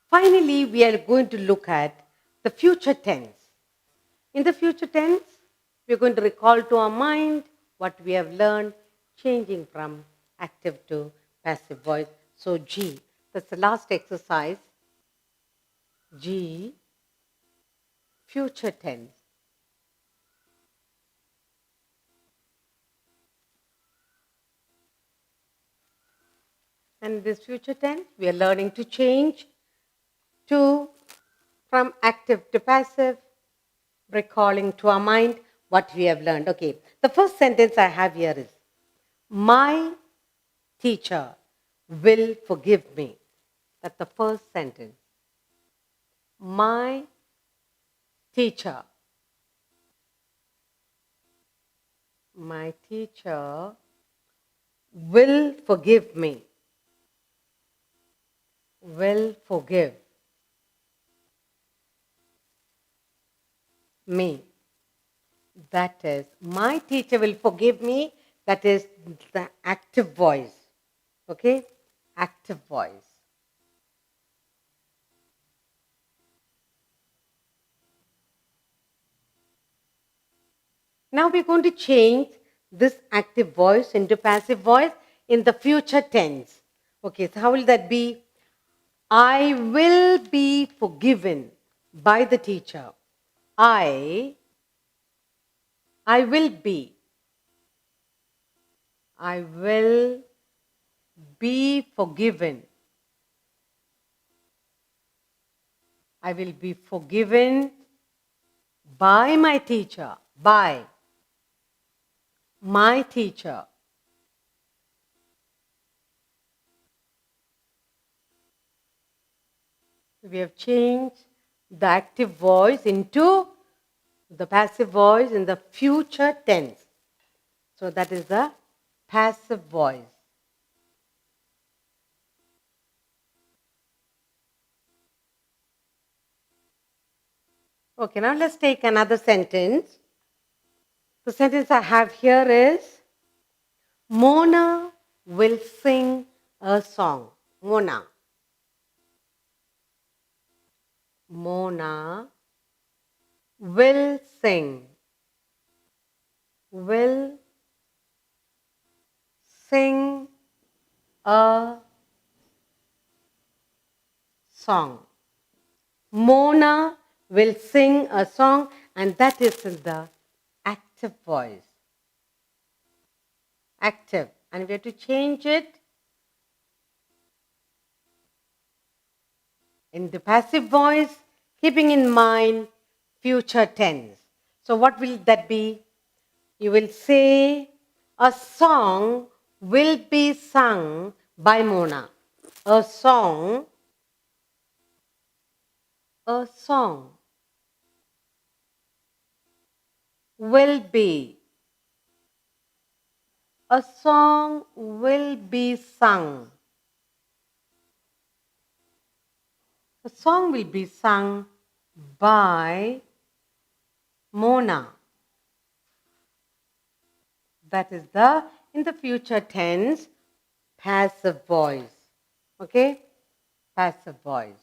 Finally, we are going to look at the future tense. In the future tense, we are going to recall to our mind what we have learned, changing from active to passive voice. So, G, that's the last exercise. G, future tense. And this future tense, we are learning to change from active to passive, recalling to our mind what we have learned. Okay, the first sentence I have here is, my teacher will forgive me. That's the first sentence. My teacher. My teacher will forgive me. Will forgive me. That is, my teacher will forgive me. That is the active voice. Okay? Active voice. Now we're going to change this active voice into passive voice in the future tense. Okay, so how will that be? I will be forgiven by the teacher. I will be. I will be forgiven. I will be forgiven by my teacher. By my teacher. We have changed the active voice into the passive voice in the future tense. So that is the passive voice. Okay, now let's take another sentence. The sentence I have here is, Mona will sing a song. Mona. Mona will sing. Will sing a song. Mona will sing a song, and that is in the active voice. Active. And we have to change it in the passive voice, keeping in mind future tense. So what will that be? You will say, a song will be sung by Mona. A song will be. A song will be sung. A song will be sung by Mona. That is in the future tense, passive voice. Okay? Passive voice.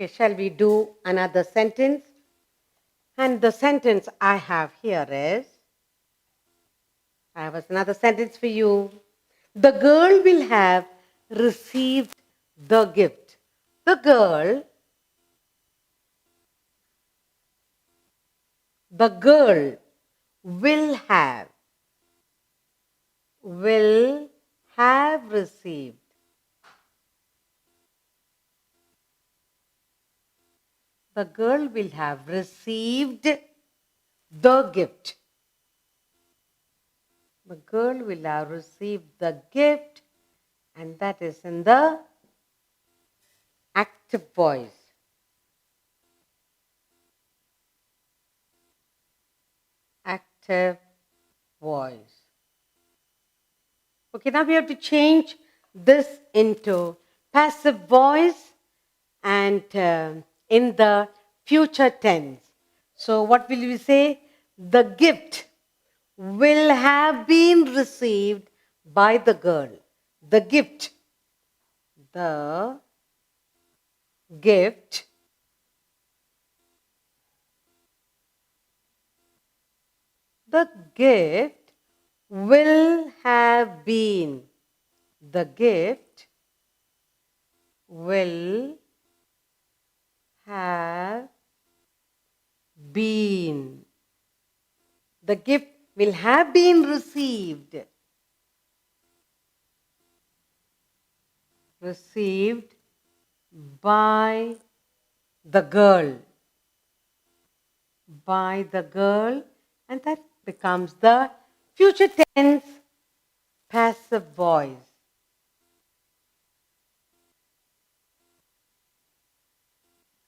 Okay, shall we do another sentence? And the sentence I have here is, I have another sentence for you. The girl will have received the gift. The girl will have received. The girl will have received the gift. The girl will have received the gift, and that is in the active voice. Active voice. Okay, now we have to change this into passive voice and in the future tense. So what will we say? The gift will have been received by the girl. The gift. The gift the gift will have been. The gift will have been. The gift will have been received. Received by the girl. By the girl, and that becomes the future tense passive voice.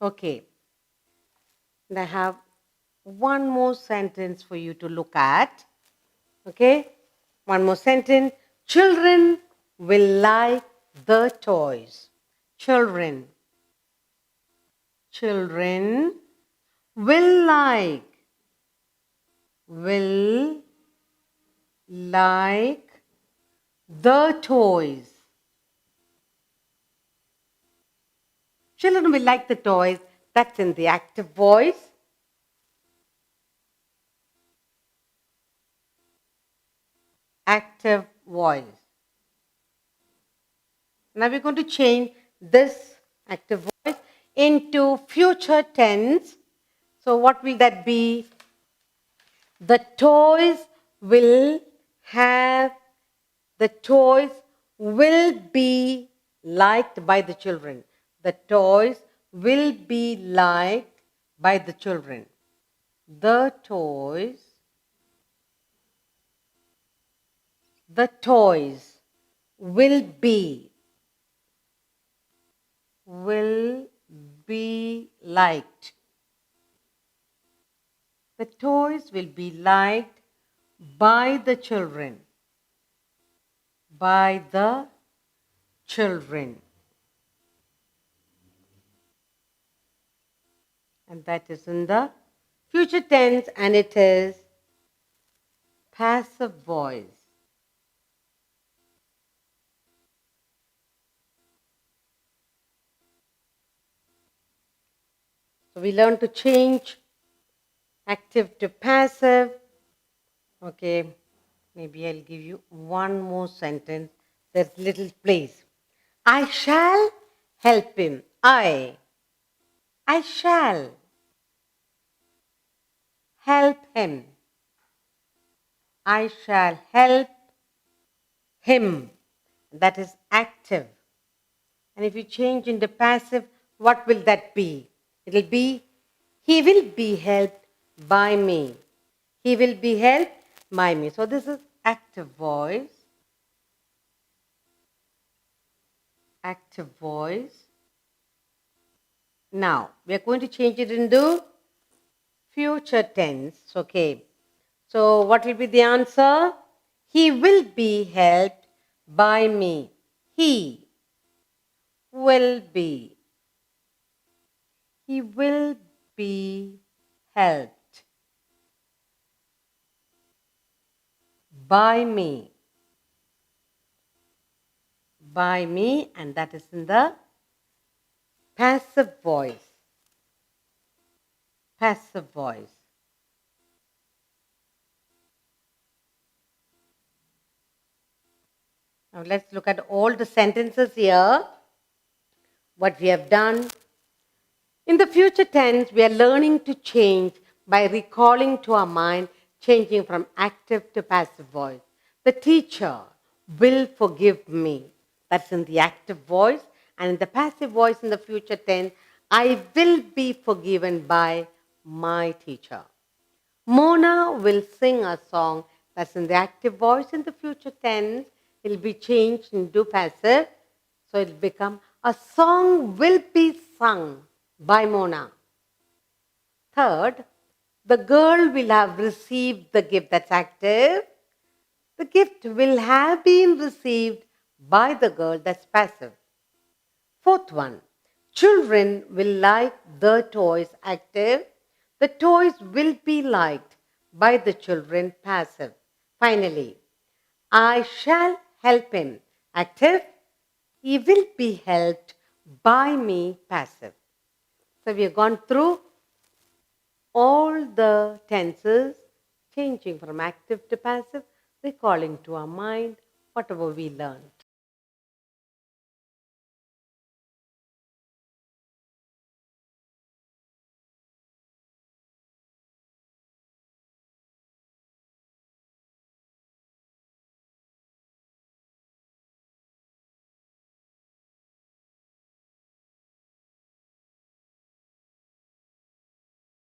Okay, and I have one more sentence for you to look at. Okay, one more sentence. Children will like the toys. Children. Children will like the toys. Children will like the toys. That's in the active voice. Active voice. Now we're going to change this active voice into future tense. So what will that be? The toys will be liked by the children. The toys will be liked by the children. The toys will be liked. The toys will be liked by the children. By the children. And that is in the future tense, and it is passive voice. So we learn to change active to passive. Okay, maybe I'll give you one more sentence. There's little place. I shall help him. I shall help him. I shall help him. That is active. And if you change into passive, what will that be? It will be, he will be helped by me. He will be helped by me. So this is active voice. Active voice. Now, we are going to change it into future tense. Okay. So what will be the answer? He will be helped by me. He will be. He will be helped by me. By me, and that is in the passive voice. Passive voice. Now let's look at all the sentences here. What we have done. In the future tense, we are learning to change by recalling to our mind, changing from active to passive voice. The teacher will forgive me. That's in the active voice. And in the passive voice in the future tense, I will be forgiven by my teacher. Mona will sing a song. That's in the active voice. In the future tense, it will be changed into passive. So it will become, a song will be sung by Mona. Third, the girl will have received the gift. That's active. The gift will have been received by the girl. That's passive. Fourth one, children will like the toys. Active. The toys will be liked by the children. Passive. Finally, I shall help him. Active, he will be helped by me. Passive. So we have gone through all the tenses, changing from active to passive, recalling to our mind whatever we learned.